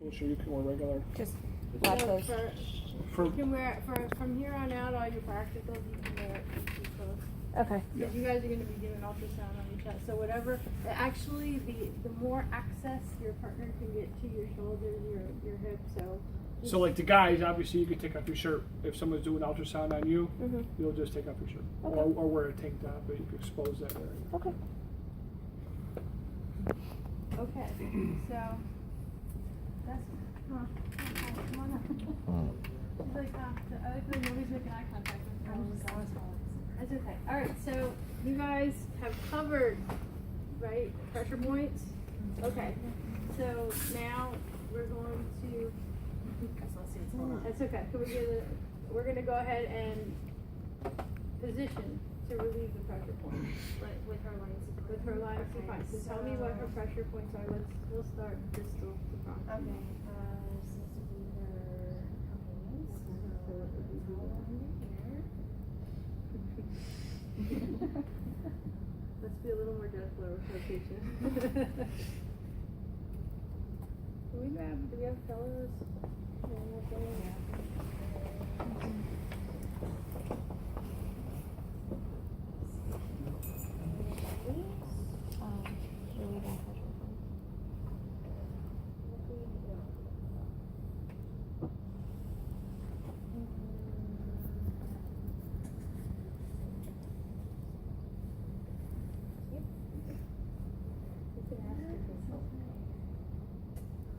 We'll show you can wear regular. Just So watch those. you can wear from here on out all your practicals you can wear it these clothes. Okay. Because you guys are going to be doing ultrasound on your chest. So whatever, actually the more access your partner can get to your shoulders, your hips. So like the guys, obviously you can take off your shirt. If someone's doing ultrasound on you, Mhm. you'll just take off your shirt. Okay. Or wear a tank top, but you can expose that area. Okay. Okay. So that's come on up. She's like, I like when nobody's making eye contact with her. That's okay. All right. So you guys have covered, right? Pressure points. Okay. So now we're going to. That's okay. Can we get we're going to go ahead and position to relieve the pressure points. With her lines. With her line of supine. So tell me what her pressure points are. We'll start distal to proximal. Okay. So this would be her compliments. So it would be all under here. Let's be a little more gentler with location. Can we grab, do we have pillows? Really bad pressure point.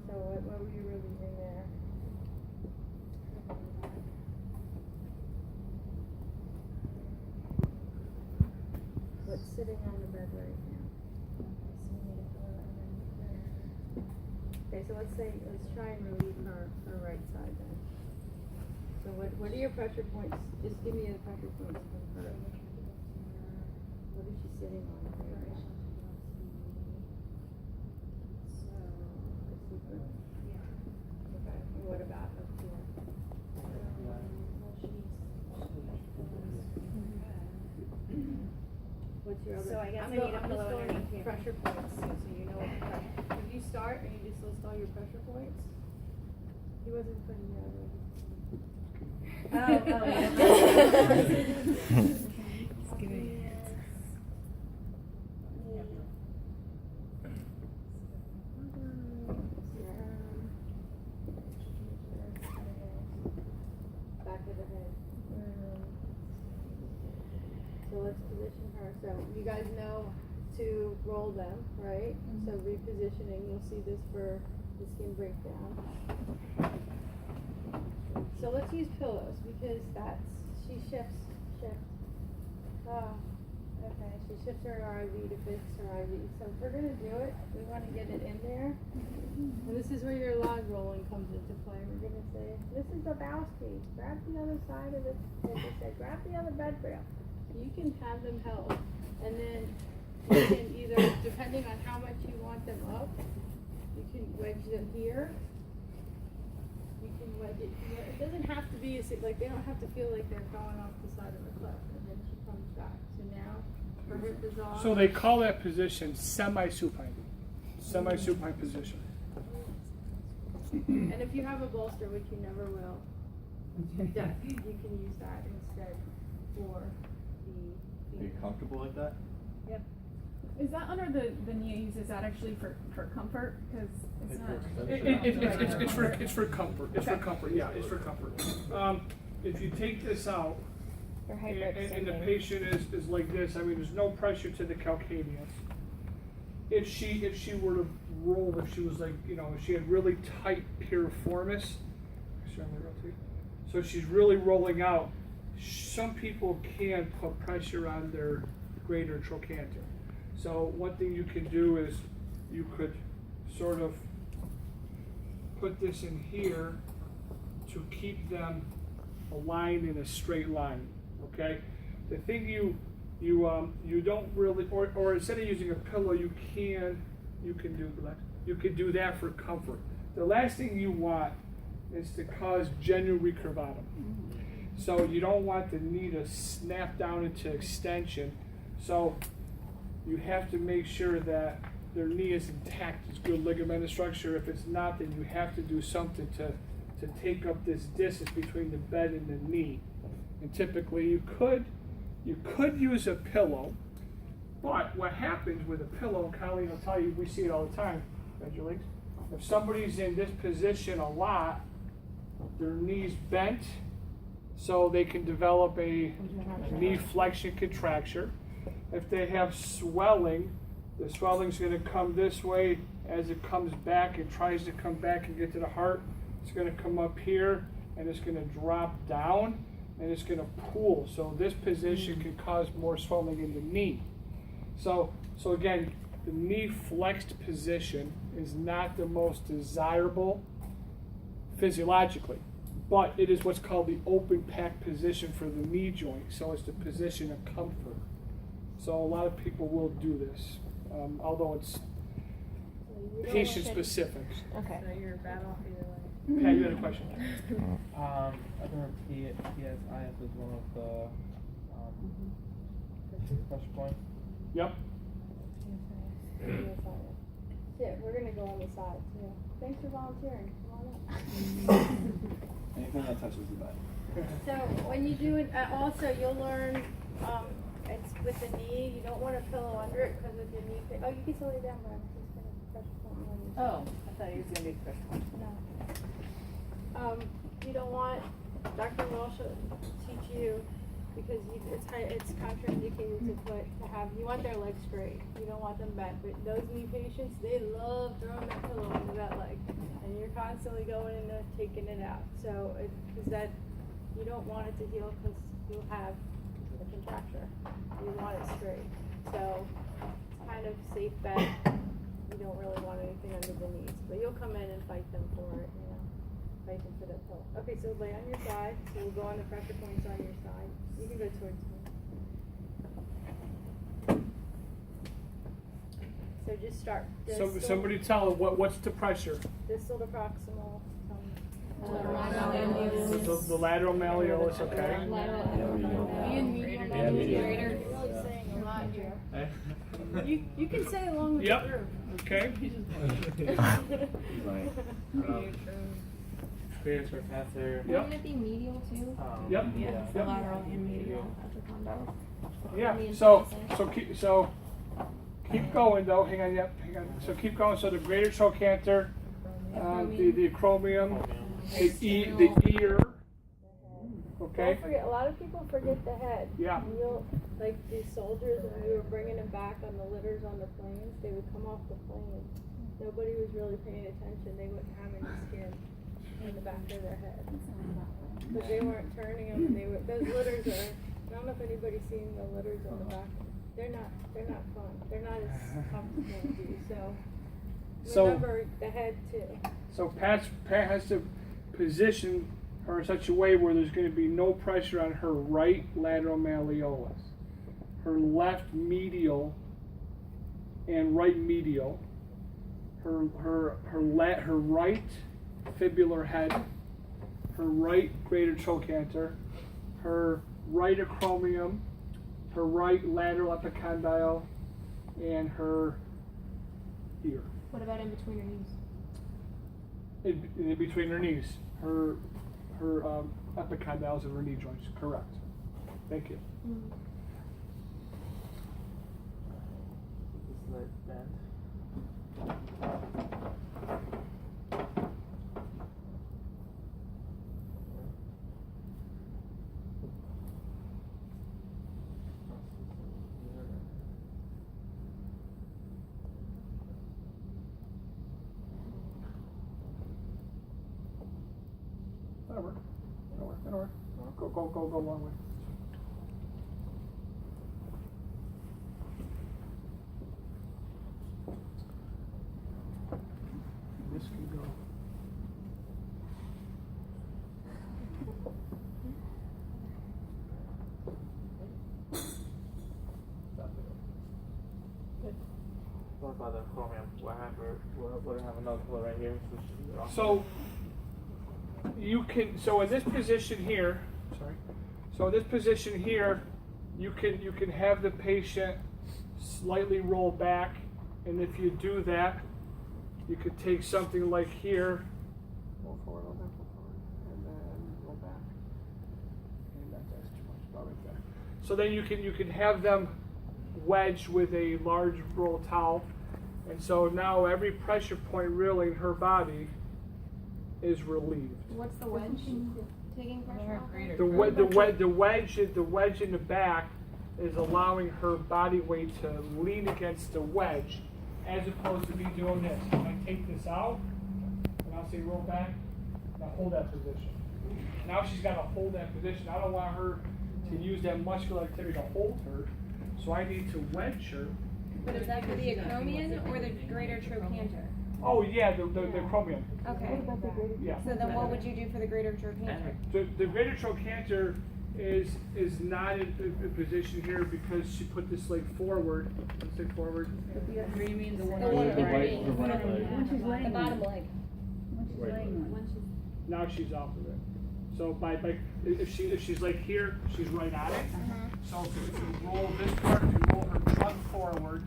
So what were you relieving there? What's sitting on the bed right now? Okay, so let's try and relieve her right side then. So what are your pressure points? Just give me the pressure points from her. What is she sitting on right now? Okay, and what about up here? What's your other? So I guess I'm I go- need a I'm just pillow going underneath here. pressure points, so you know what the pressure. If you start and you just list all your pressure points, he wasn't putting the other. Back of the head. So let's position her. So you guys know to roll them, right? So repositioning, you'll see this for the skin breakdown. So let's use pillows because she shifts. Oh, okay, she shifts her IV to fix her IV. So if we're gonna do it, we wanna get it in there. And this is where your log rolling comes into play. We're gonna say, Mrs. Lebowski, grab the other side of it. As I said, grab the other bed rail. You can have them held. And then you can either, depending on how much you want them up, you can wedge them here. You can wedge it here. It doesn't have to be, like they don't have to feel like they're going off the side of a cliff. And then she comes back. So now her hip is off. So they call that position semi-supine. Semi-supine position. And if you have a bolster, which you never will, yeah, you can use that instead for the Are you comfortable like that? Yep. Is that under the knees? Is that actually for comfort? Because it's not. It's for comfort. It's for comfort. Yeah, it's for comfort. If you take this out, Your and the patient is like this, I mean, there's no pressure to the calcaneus. If she were to roll, if she was like, if she had really tight piriformis, so she's really rolling out, some people can put pressure on their greater trochanter. So one thing you can do is you could sort of put this in here to keep them aligned in a straight line, okay? The thing you don't really, or instead of using a pillow, you can do that for comfort. The last thing you want is to cause genu recurvatum. So you don't want the knee to snap down into extension. So you have to make sure that their knee is intact, it's good ligamentous structure. If it's not, then you have to do something to take up this distance between the bed and the knee. And typically you could use a pillow, but what happens with a pillow, and Colleen will tell you, we see it all the time, bend your legs. If somebody's in this position a lot, their knee's bent, so they can develop a knee flexion contracture. If they have swelling, the swelling's going to come this way as it comes back and tries to come back and get to the heart. It's going to come up here and it's going to drop down and it's going to pool. So this position can cause more swelling in the knee. So again, the knee flexed position is not the most desirable physiologically, but it is what's called the open pack position for the knee joint. So it's the position of comfort. So a lot of people will do this, although it's So you don't patient want specific. Okay. So you're bad off either way. Pat, you had a question? I remember PSIS was one of the pressure points. Yep. Yeah, we're gonna go on the side too. Thanks for volunteering. Come on up. Anything that touches the bed. So when you do it, also you'll learn, it's with the knee, you don't want a pillow under it because with your knee, oh, you can still lay down, Brian. He's gonna pressure point you on your Oh, I thought he was gonna do the first one. No. You don't want, Dr. Walsh will teach you, because it's contraindicated to have, you want their legs straight. You don't want them bent. But those knee patients, they love throwing that pillow under that leg. And you're constantly going in there, taking it out. So, you don't want it to heal because you'll have a contracture. You want it straight. So, it's kind of safe bet. You don't really want anything under the knees. But you'll come in and fight them for it, fight them for that pillow. Okay, so lay on your side. So we'll go on the pressure points on your side. You can go towards me. So just start. So somebody tell them what's the pressure? Distal to proximal. The lateral malleolus, okay. You're really saying a lot here. You can say along with Yep. the group. Okay. Spiritual catheter. Yep. Wouldn't it be medial too? Yep. Yeah. Yep. Lateral and medial epicondo. Yeah. Knee So spacing. keep going though. Hang on. Yep. Hang on. So keep going. So the greater trochanter, the acromion, the ear. Okay. Don't forget, a lot of people forget the head. Yeah. And like these soldiers, when we were bringing them back on the litters on the planes, they would come off the plane. Nobody was really paying attention. They wouldn't have any skin in the back of their head. Because they weren't turning them, and those litters are, I don't know if anybody's seen the litters on the back. They're not fun. They're not as comfortable to do. So remember the head too. So Pat has to position her in such a way where there's going to be no pressure on her right lateral malleolus, her left medial and right medial, her right fibular head, her right greater trochanter, her right acromion, her right lateral epicondyle, and her ear. What about in between your knees? In between her knees, her epicondyles of her knee joints. Correct. Thank you. This leg bend. That'll work. That'll work. Go a long way. This can go. What about the chromium? What I have another pillow right here. So you can. So in this position here, So in this position here, you can have the patient slightly roll back And if you do that, you could take something like here, roll forward, roll back, and then roll back. And that's too much, about right there. So then you can have them wedged with a large roll towel, and so now every pressure point really in her body is relieved. What's the wedge? Taking pressure off? The wedge in the back is allowing her body weight to lean against the wedge, as opposed to me doing this. When I take this out, and I'll say roll back, now hold that position. Now she's got to hold that position. I don't want her to use that muscular activity to hold her, so I need to wedge her. But is that for the acromion or the greater trochanter? Oh yeah, the chromium. Okay. Yeah. So then what would you do for the greater trochanter? The greater trochanter is not in a position here because she put this leg forward. Let's say forward. Or you mean the one? The one The right leg. The bottom leg. Now she's off of it. So if she's like here, she's right on it. So if you roll this part, if you roll her trunk forward,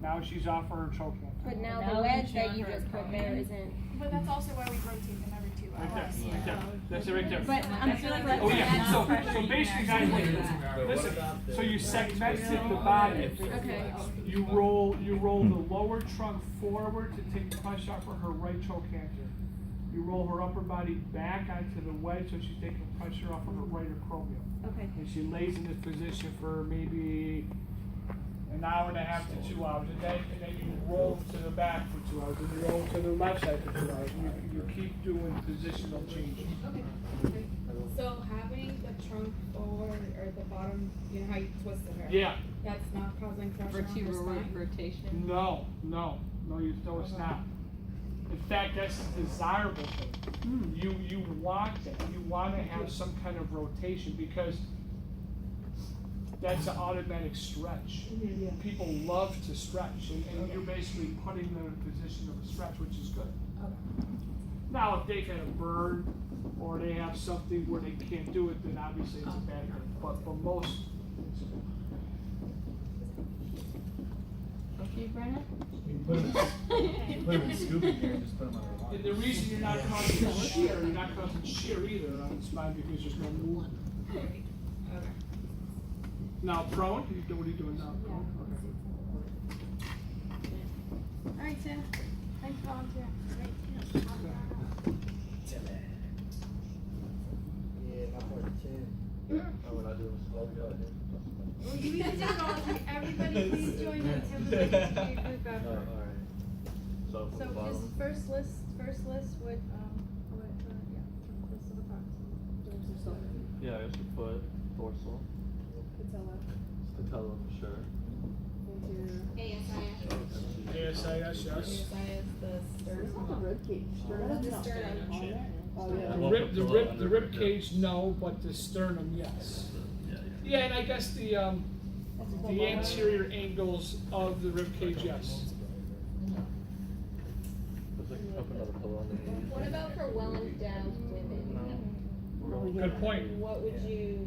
now she's off her trochanter. But now Now the wedge she's that on you her just put there isn't. But that's also why we rotate them every 2 Right hours. there, right there. That's it right there. But I'm sure like Oh yeah. So basically, guys, listen. So you segmented the body. Okay. You roll the lower trunk forward to take pressure off of her right trochanter. You roll her upper body back onto the wedge so she's taking pressure off of her right acromion. Okay. And she lays in this position for maybe an hour and a half to 2 hours a day, and then you roll to the back for 2 hours, and you roll to the left side for 2 hours, and you keep doing positional changes. Okay. So having the trunk forward or the bottom, you know how you twisted her? Yeah. That's not causing pressure on her spine? Rotation. No, it's not. In fact, that's a desirable thing. You want that. You want to have some kind of rotation because that's an automatic stretch. People love to stretch, and you're basically putting them in a position of a stretch, which is good. Now, if they've had a burn or they have something where they can't do it, then obviously it's a bad thing. But for most, it's a good thing. Okay, Brenna? You put them in scoop in here and just put them on their And the reason you're not causing shear, you're not causing shear either on the spine because there's no movement. Okay. Now prone, what are you doing now? Prone? Okay. Alright, Tim. Thanks, volunteer. Yeah, not part 10. Oh, we're not doing slow go ahead. Well, you need to do volunteer. Everybody please join me. Tim would like to do a group Oh, effort. alright. So from So the bottom. just first list would, yeah, list of the parts. Yeah, I guess we put dorsal. Patella for sure. ASIS, yes. The sternum. The rib cage, no, but the sternum, yes. Yeah, and I guess the anterior angles of the rib cage, yes. There's like up another pillow underneath. What about for well endowed women? Good point. What would you?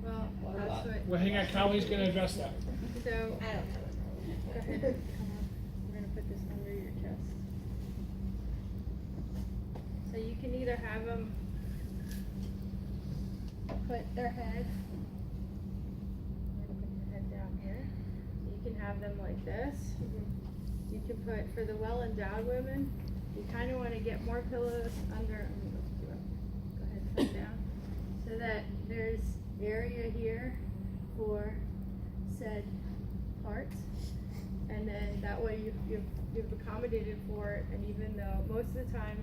Well, that's what. Well, hang on, Callie's gonna address that. So, I don't know. go ahead. We're gonna put this under your chest. So you can either have them put their head. I'm gonna put your head down here. So you can have them like this. You can put, for the well-endowed women, you kind of want to get more pillows under. Go ahead, sit down, so that there's area here for said parts, and then that way you've accommodated for it. And even though most of the time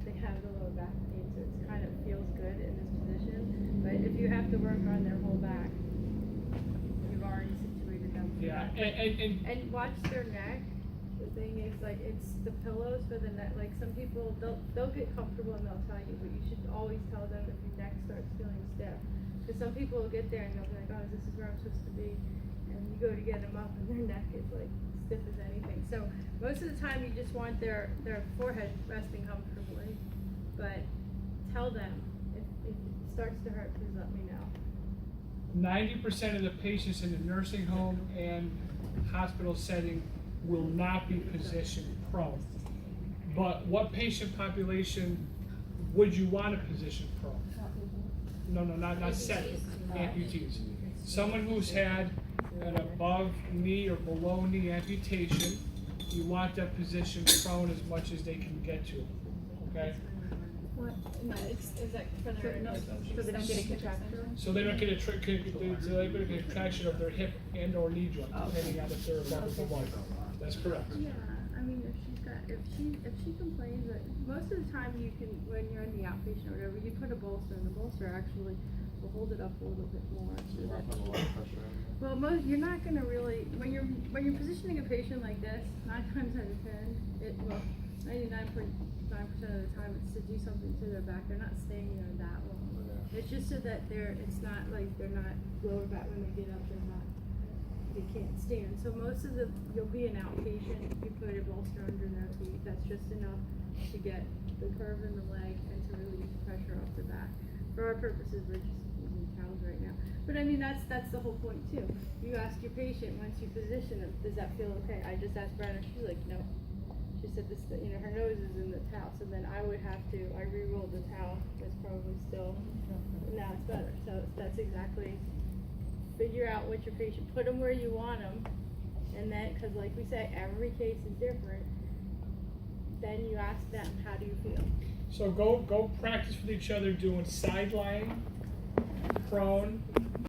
they have the low back pain, so it kind of feels good in this position. But if you have to work on their whole back, you've already situated them for Yeah, that. And watch their neck. The thing is, like, it's the pillows for the neck. Like, some people, they'll get comfortable and they'll tell you, but you should always tell them if your neck starts feeling stiff. Because some people will get there and they'll be like, oh, this is where I'm supposed to be. And you go to get them up and their neck is like stiff as anything. So most of the time you just want their forehead resting comfortably. But tell them, if it starts to hurt, please let me know. 90% of the patients in the nursing home and hospital setting will not be positioned prone. But what patient population would you want to position prone? No, not set, amputees. Someone who's had an above knee or below knee amputation, you want that position prone as much as they can get to, okay? What? No, is that for their, so they don't get a contraction? So they don't get a contraction of their hip and or knee joint, depending on if they're above or below. That's correct. Yeah, I mean, if she complains that, most of the time you can, when you're in the outpatient or whatever, you put a bolster, and the bolster actually will hold it up a little bit more. So You're that, not putting a lot of pressure in there. well, you're not gonna really, when you're positioning a patient like this, 9 times out of 10, 99.9% of the time, it's to do something to their back. They're not staying there that long. Yeah. It's just so that it's not like they're not lower back when they get up, they can't stand. So most of you'll be an outpatient, you put a bolster under their feet, that's just enough to get the curve in the leg and to relieve pressure off the back. For our purposes, we're just using towels right now. But I mean, that's the whole point too. You ask your patient, once you position them, does that feel okay? I just asked Brenna, she's like, no. She said this, her nose is in the towel, so then I re-rolled the towel, it's probably still, now it's better. So that's exactly, figure out what your patient, put them where you want them, and then, cause like we say, every case is different, then you ask them, how do you feel? So go practice with each other doing sideline, prone,